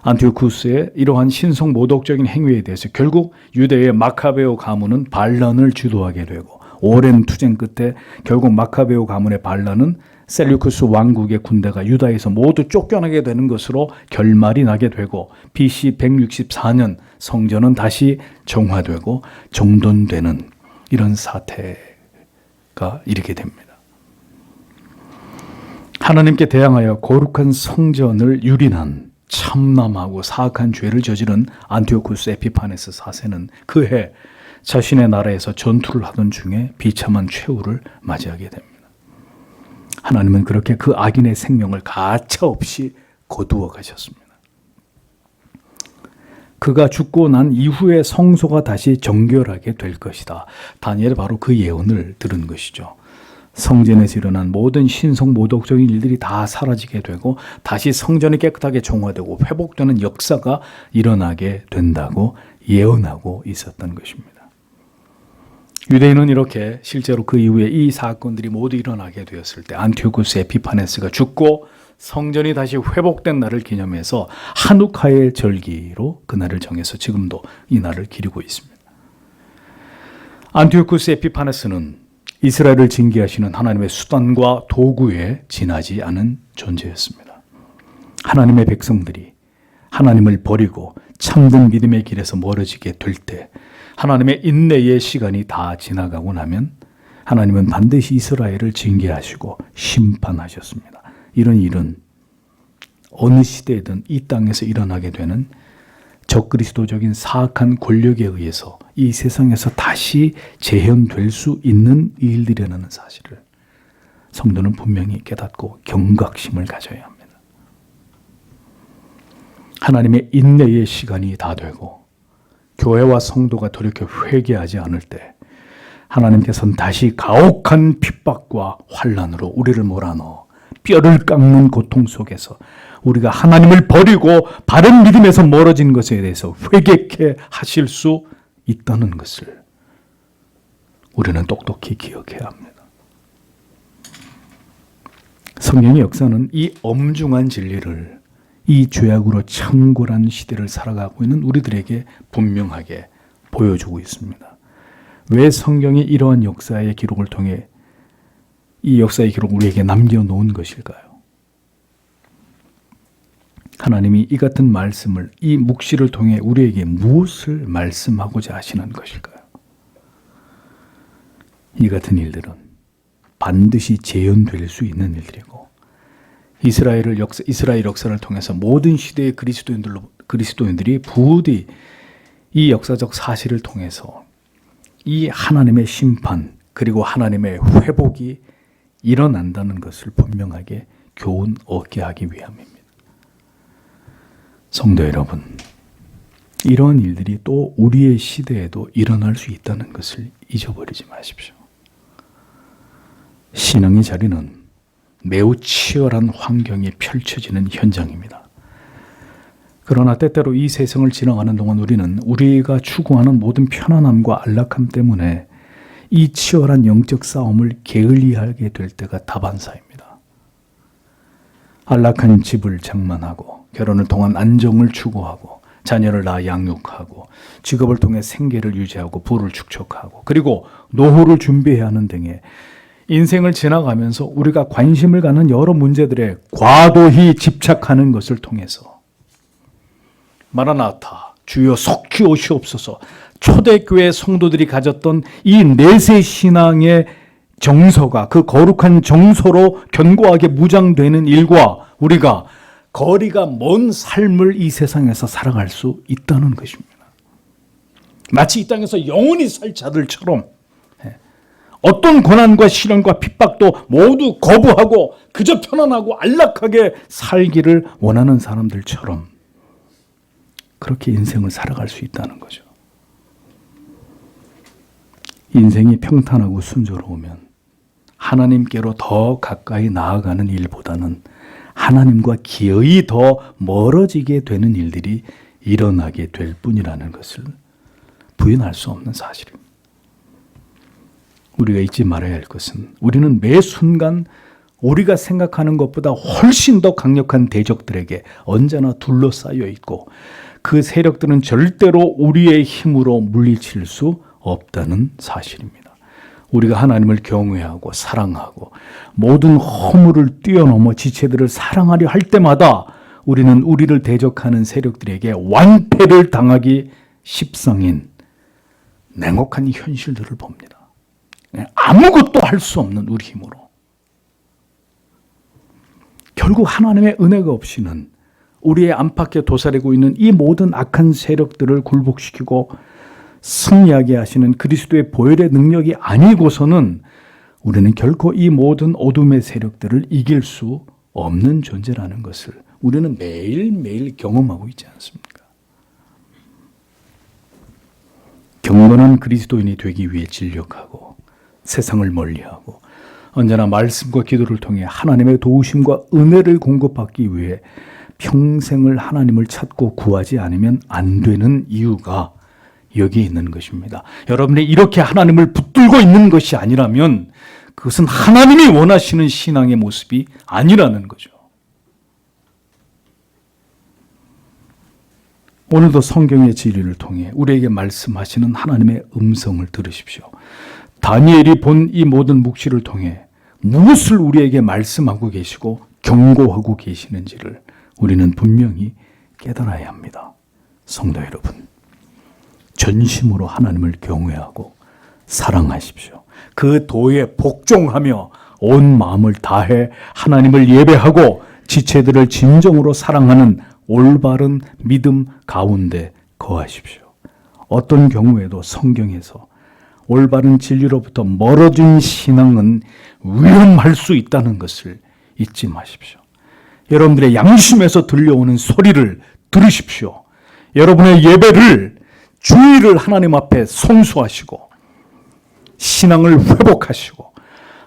안티오쿠스의 이러한 신성 모독적인 행위에 대해서 결국 유대의 마카베오 가문은 반란을 주도하게 되고 오랜 투쟁 끝에 결국 마카베오 가문의 반란은 셀류쿠스 왕국의 군대가 유다에서 모두 쫓겨나게 되는 것으로 결말이 나게 되고 BC 164년 성전은 다시 정화되고 정돈되는 이런 사태가 이르게 됩니다. 하나님께 대항하여 거룩한 성전을 유린한 참남하고 사악한 죄를 저지른 안티오쿠스 에피파네스 4세는 그해 자신의 나라에서 전투를 하던 중에 비참한 최후를 맞이하게 됩니다. 하나님은 그렇게 그 악인의 생명을 가차없이 거두어 가셨습니다. 그가 죽고 난 이후에 성소가 다시 정결하게 될 것이다. 다니엘이 바로 그 예언을 들은 것이죠. 성전에서 일어난 모든 신성 모독적인 일들이 다 사라지게 되고 다시 성전이 깨끗하게 정화되고 회복되는 역사가 일어나게 된다고 예언하고 있었던 것입니다. 유대인은 이렇게 실제로 그 이후에 이 사건들이 모두 일어나게 되었을 때 안티오쿠스 에피파네스가 죽고 성전이 다시 회복된 날을 기념해서 하누카의 절기로 그날을 정해서 지금도 이 날을 기리고 있습니다. 안티오쿠스 에피파네스는 이스라엘을 징계하시는 하나님의 수단과 도구에 지나지 않은 존재였습니다. 하나님의 백성들이 하나님을 버리고 참된 믿음의 길에서 멀어지게 될 때 하나님의 인내의 시간이 다 지나가고 나면 하나님은 반드시 이스라엘을 징계하시고 심판하셨습니다. 이런 일은 어느 시대에든 이 땅에서 일어나게 되는 적그리스도적인 사악한 권력에 의해서 이 세상에서 다시 재현될 수 있는 일들이라는 사실을 성도는 분명히 깨닫고 경각심을 가져야 합니다. 하나님의 인내의 시간이 다 되고 교회와 성도가 돌이켜 회개하지 않을 때 하나님께서는 다시 가혹한 핍박과 환난으로 우리를 몰아넣어 뼈를 깎는 고통 속에서 우리가 하나님을 버리고 바른 믿음에서 멀어진 것에 대해서 회개케 하실 수 있다는 것을 우리는 똑똑히 기억해야 합니다. 성경의 역사는 이 엄중한 진리를 이 죄악으로 창궐한 시대를 살아가고 있는 우리들에게 분명하게 보여주고 있습니다. 왜 성경이 이러한 역사의 기록을 통해 이 역사의 기록을 우리에게 남겨놓은 것일까요? 하나님이 이 같은 말씀을, 이 묵시를 통해 우리에게 무엇을 말씀하고자 하시는 것일까요? 이 같은 일들은 반드시 재현될 수 있는 일들이고, 이스라엘 역사를 통해서 모든 시대의 그리스도인들이 부디 이 역사적 사실을 통해서 이 하나님의 심판 그리고 하나님의 회복이 일어난다는 것을 분명하게 교훈 얻게 하기 위함입니다. 성도 여러분, 이러한 일들이 또 우리의 시대에도 일어날 수 있다는 것을 잊어버리지 마십시오. 신앙의 자리는 매우 치열한 환경이 펼쳐지는 현장입니다. 그러나 때때로 이 세상을 지나가는 동안 우리는 우리가 추구하는 모든 편안함과 안락함 때문에 이 치열한 영적 싸움을 게을리하게 될 때가 다반사입니다. 안락한 집을 장만하고 결혼을 통한 안정을 추구하고 자녀를 낳아 양육하고 직업을 통해 생계를 유지하고 부를 축적하고 그리고 노후를 준비해야 하는 등의 인생을 지나가면서 우리가 관심을 갖는 여러 문제들에 과도히 집착하는 것을 통해서 마라나타, 주여 속히 오시옵소서, 초대교회 성도들이 가졌던 이 내세 신앙의 정서가 그 거룩한 정서로 견고하게 무장되는 일과 우리가 거리가 먼 삶을 이 세상에서 살아갈 수 있다는 것입니다. 마치 이 땅에서 영원히 살 자들처럼 어떤 고난과 시련과 핍박도 모두 거부하고 그저 편안하고 안락하게 살기를 원하는 사람들처럼 그렇게 인생을 살아갈 수 있다는 거죠. 인생이 평탄하고 순조로우면 하나님께로 더 가까이 나아가는 일보다는 하나님과 기어이 더 멀어지게 되는 일들이 일어나게 될 뿐이라는 것을 부인할 수 없는 사실입니다. 우리가 잊지 말아야 할 것은 우리는 매 순간 우리가 생각하는 것보다 훨씬 더 강력한 대적들에게 언제나 둘러싸여 있고 그 세력들은 절대로 우리의 힘으로 물리칠 수 없다는 사실입니다. 우리가 하나님을 경외하고 사랑하고 모든 허물을 뛰어넘어 지체들을 사랑하려 할 때마다 우리는 우리를 대적하는 세력들에게 완패를 당하기 십상인 냉혹한 현실들을 봅니다. 아무것도 할 수 없는 우리 힘으로. 결국 하나님의 은혜가 없이는 우리의 안팎에 도사리고 있는 이 모든 악한 세력들을 굴복시키고 승리하게 하시는 그리스도의 보혈의 능력이 아니고서는 우리는 결코 이 모든 어둠의 세력들을 이길 수 없는 존재라는 것을 우리는 매일매일 경험하고 있지 않습니까? 경건한 그리스도인이 되기 위해 진력하고 세상을 멀리하고 언제나 말씀과 기도를 통해 하나님의 도우심과 은혜를 공급받기 위해 평생을 하나님을 찾고 구하지 않으면 안 되는 이유가 여기에 있는 것입니다. 여러분이 이렇게 하나님을 붙들고 있는 것이 아니라면 그것은 하나님이 원하시는 신앙의 모습이 아니라는 거죠. 오늘도 성경의 진리를 통해 우리에게 말씀하시는 하나님의 음성을 들으십시오. 다니엘이 본 이 모든 묵시를 통해 무엇을 우리에게 말씀하고 계시고 경고하고 계시는지를 우리는 분명히 깨달아야 합니다. 성도 여러분, 전심으로 하나님을 경외하고 사랑하십시오. 그 도에 복종하며 온 마음을 다해 하나님을 예배하고 지체들을 진정으로 사랑하는 올바른 믿음 가운데 거하십시오. 어떤 경우에도 성경에서 올바른 진리로부터 멀어진 신앙은 위험할 수 있다는 것을 잊지 마십시오. 여러분들의 양심에서 들려오는 소리를 들으십시오. 여러분의 예배를 주의를 하나님 앞에 성수하시고 신앙을 회복하시고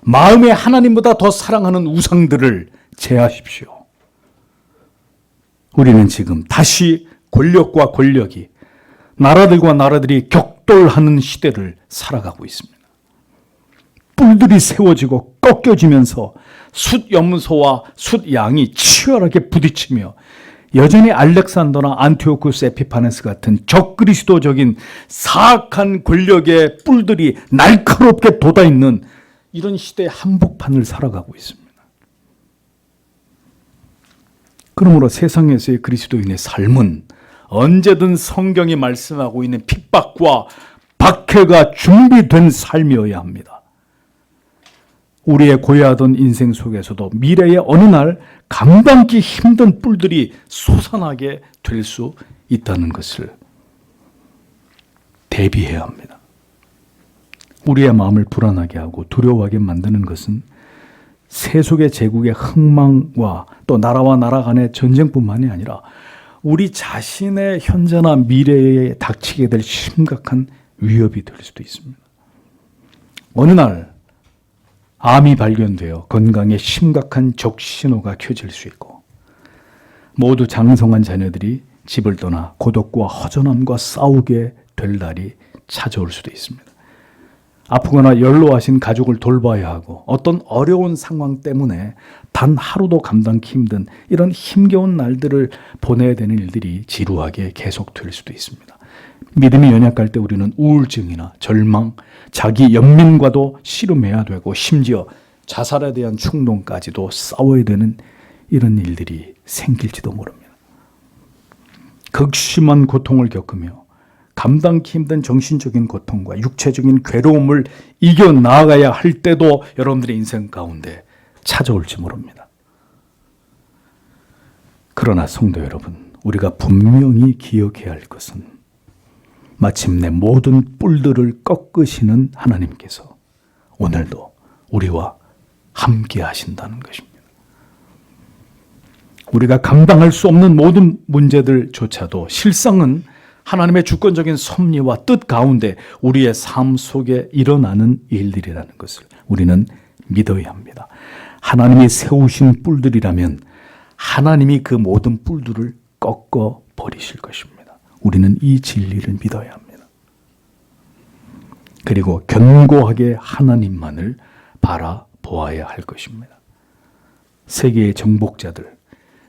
마음에 하나님보다 더 사랑하는 우상들을 제하십시오. 우리는 지금 다시 권력과 권력이 나라들과 나라들이 격돌하는 시대를 살아가고 있습니다. 뿔들이 세워지고 꺾여지면서 숫염소와 숫양이 치열하게 부딪히며 여전히 알렉산더나 안티오쿠스 에피파네스 같은 적그리스도적인 사악한 권력의 뿔들이 날카롭게 돋아있는 이런 시대의 한복판을 살아가고 있습니다. 그러므로 세상에서의 그리스도인의 삶은 언제든 성경이 말씀하고 있는 핍박과 박해가 준비된 삶이어야 합니다. 우리의 고요하던 인생 속에서도 미래의 어느 날 감당기 힘든 뿔들이 솟아나게 될 수 있다는 것을 대비해야 합니다. 우리의 마음을 불안하게 하고 두려워하게 만드는 것은 세속의 제국의 흥망과 또 나라와 나라 간의 전쟁뿐만이 아니라 우리 자신의 현재나 미래에 닥치게 될 심각한 위협이 될 수도 있습니다. 어느 날 암이 발견되어 건강에 심각한 적신호가 켜질 수 있고 모두 장성한 자녀들이 집을 떠나 고독과 허전함과 싸우게 될 날이 찾아올 수도 있습니다. 아프거나 연로하신 가족을 돌봐야 하고 어떤 어려운 상황 때문에 단 하루도 감당하기 힘든 이런 힘겨운 날들을 보내야 되는 일들이 지루하게 계속될 수도 있습니다. 믿음이 연약할 때 우리는 우울증이나 절망, 자기 연민과도 씨름해야 되고 심지어 자살에 대한 충동까지도 싸워야 되는 이런 일들이 생길지도 모릅니다. 극심한 고통을 겪으며 감당하기 힘든 정신적인 고통과 육체적인 괴로움을 이겨나가야 할 때도 여러분들의 인생 가운데 찾아올지 모릅니다. 그러나 성도 여러분, 우리가 분명히 기억해야 할 것은 마침내 모든 뿔들을 꺾으시는 하나님께서 오늘도 우리와 함께 하신다는 것입니다. 우리가 감당할 수 없는 모든 문제들조차도 실상은 하나님의 주권적인 섭리와 뜻 가운데 우리의 삶 속에 일어나는 일들이라는 것을 우리는 믿어야 합니다. 하나님이 세우신 뿔들이라면 하나님이 그 모든 뿔들을 꺾어 버리실 것입니다. 우리는 이 진리를 믿어야 합니다. 그리고 견고하게 하나님만을 바라보아야 할 것입니다. 세계의 정복자들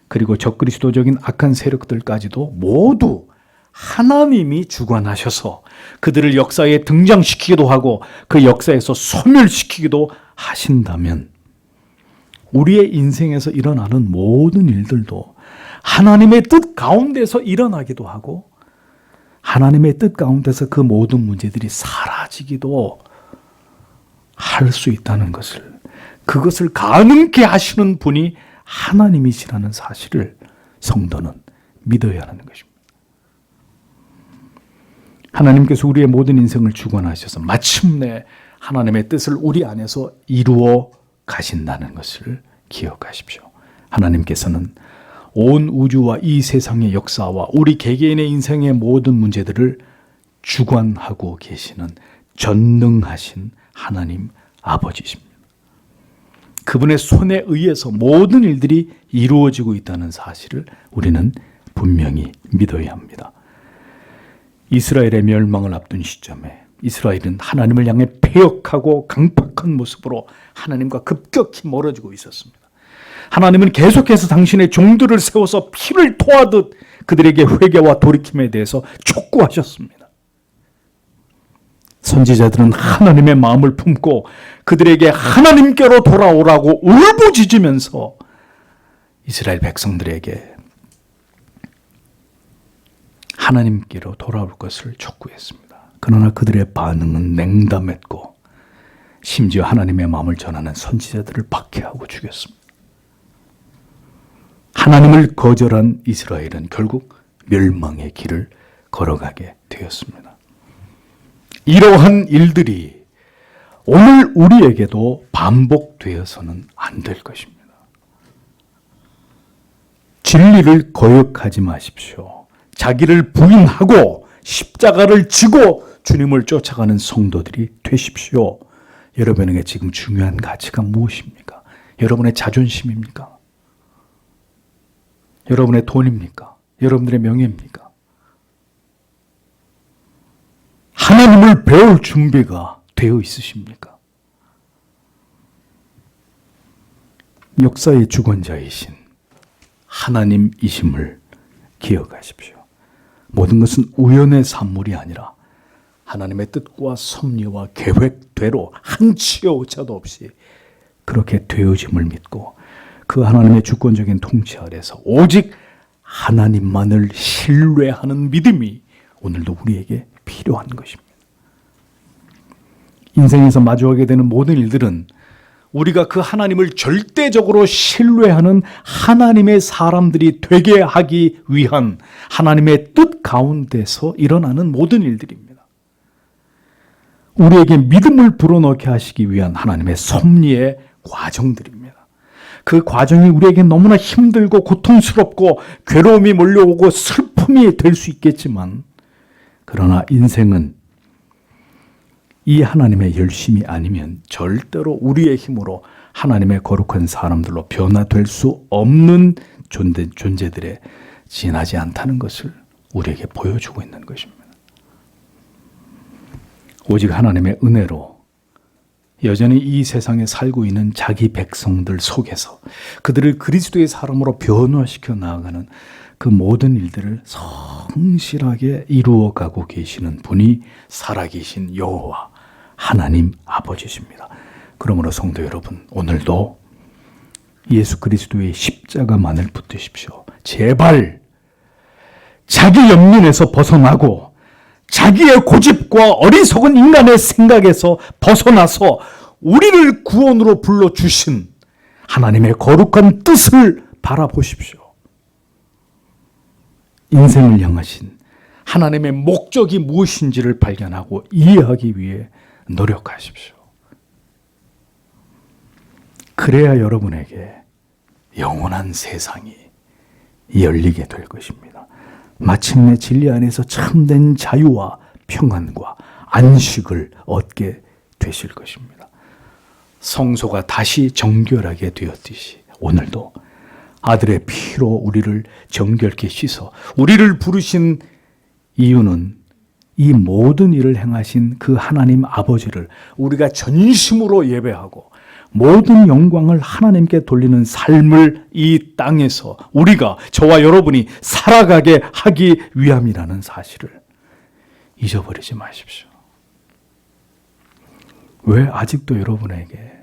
그리고 적그리스도적인 악한 세력들까지도 모두 하나님이 주관하셔서 그들을 역사에 등장시키기도 하고 그 역사에서 소멸시키기도 하신다면 우리의 인생에서 일어나는 모든 일들도 하나님의 뜻 가운데서 일어나기도 하고 하나님의 뜻 가운데서 그 모든 문제들이 사라지기도 할 수 있다는 것을, 그것을 가능케 하시는 분이 하나님이시라는 사실을 성도는 믿어야 하는 것입니다. 하나님께서 우리의 모든 인생을 주관하셔서 마침내 하나님의 뜻을 우리 안에서 이루어 가신다는 것을 기억하십시오. 하나님께서는 온 우주와 이 세상의 역사와 우리 개개인의 인생의 모든 문제들을 주관하고 계시는 전능하신 하나님 아버지십니다. 그분의 손에 의해서 모든 일들이 이루어지고 있다는 사실을 우리는 분명히 믿어야 합니다. 이스라엘의 멸망을 앞둔 시점에 이스라엘은 하나님을 향해 패역하고 강팍한 모습으로 하나님과 급격히 멀어지고 있었습니다. 하나님은 계속해서 당신의 종들을 세워서 피를 토하듯 그들에게 회개와 돌이킴에 대해서 촉구하셨습니다. 선지자들은 하나님의 마음을 품고 그들에게 하나님께로 돌아오라고 울부짖으면서 이스라엘 백성들에게 하나님께로 돌아올 것을 촉구했습니다. 그러나 그들의 반응은 냉담했고 심지어 하나님의 마음을 전하는 선지자들을 박해하고 죽였습니다. 하나님을 거절한 이스라엘은 결국 멸망의 길을 걸어가게 되었습니다. 이러한 일들이 오늘 우리에게도 반복되어서는 안 될 것입니다. 진리를 거역하지 마십시오. 자기를 부인하고 십자가를 지고 주님을 쫓아가는 성도들이 되십시오. 여러분에게 지금 중요한 가치가 무엇입니까? 여러분의 자존심입니까? 여러분의 돈입니까? 여러분들의 명예입니까? 하나님을 배울 준비가 되어 있으십니까? 역사의 주권자이신 하나님이심을 기억하십시오. 모든 것은 우연의 산물이 아니라 하나님의 뜻과 섭리와 계획대로 한치의 오차도 없이 그렇게 되어짐을 믿고 그 하나님의 주권적인 통치 아래서 오직 하나님만을 신뢰하는 믿음이 오늘도 우리에게 필요한 것입니다. 인생에서 마주하게 되는 모든 일들은 우리가 그 하나님을 절대적으로 신뢰하는 하나님의 사람들이 되게 하기 위한 하나님의 뜻 가운데서 일어나는 모든 일들입니다. 우리에게 믿음을 불어넣게 하시기 위한 하나님의 섭리의 과정들입니다. 그 과정이 우리에게 너무나 힘들고 고통스럽고 괴로움이 몰려오고 슬픔이 될 수 있겠지만, 그러나 인생은 이 하나님의 열심이 아니면 절대로 우리의 힘으로 하나님의 거룩한 사람들로 변화될 수 없는 존재들에 지나지 않다는 것을 우리에게 보여주고 있는 것입니다. 오직 하나님의 은혜로 여전히 이 세상에 살고 있는 자기 백성들 속에서 그들을 그리스도의 사람으로 변화시켜 나아가는 그 모든 일들을 성실하게 이루어가고 계시는 분이 살아계신 여호와 하나님 아버지십니다. 그러므로 성도 여러분, 오늘도 예수 그리스도의 십자가만을 붙드십시오. 제발 자기 연민에서 벗어나고 자기의 고집과 어리석은 인간의 생각에서 벗어나서 우리를 구원으로 불러주신 하나님의 거룩한 뜻을 바라보십시오. 인생을 향하신 하나님의 목적이 무엇인지를 발견하고 이해하기 위해 노력하십시오. 그래야 여러분에게 영원한 세상이 열리게 될 것입니다. 마침내 진리 안에서 참된 자유와 평안과 안식을 얻게 되실 것입니다. 성소가 다시 정결하게 되었듯이 오늘도 아들의 피로 우리를 정결케 씻어 우리를 부르신 이유는 이 모든 일을 행하신 그 하나님 아버지를 우리가 전심으로 예배하고 모든 영광을 하나님께 돌리는 삶을 이 땅에서 우리가, 저와 여러분이 살아가게 하기 위함이라는 사실을 잊어버리지 마십시오. 왜 아직도 여러분에게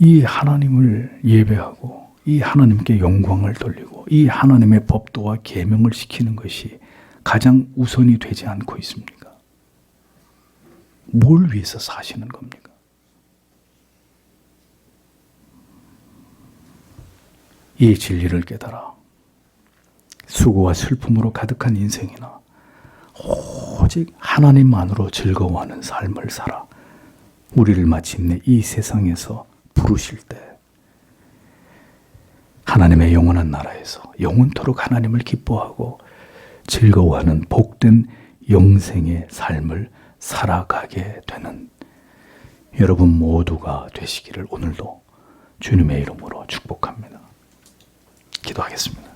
이 하나님을 예배하고 이 하나님께 영광을 돌리고 이 하나님의 법도와 계명을 지키는 것이 가장 우선이 되지 않고 있습니까? 뭘 위해서 사시는 겁니까? 이 진리를 깨달아 수고와 슬픔으로 가득한 인생이나 오직 하나님만으로 즐거워하는 삶을 살아 우리를 마침내 이 세상에서 부르실 때 하나님의 영원한 나라에서 영원토록 하나님을 기뻐하고 즐거워하는 복된 영생의 삶을 살아가게 되는 여러분 모두가 되시기를 오늘도 주님의 이름으로 축복합니다. 기도하겠습니다.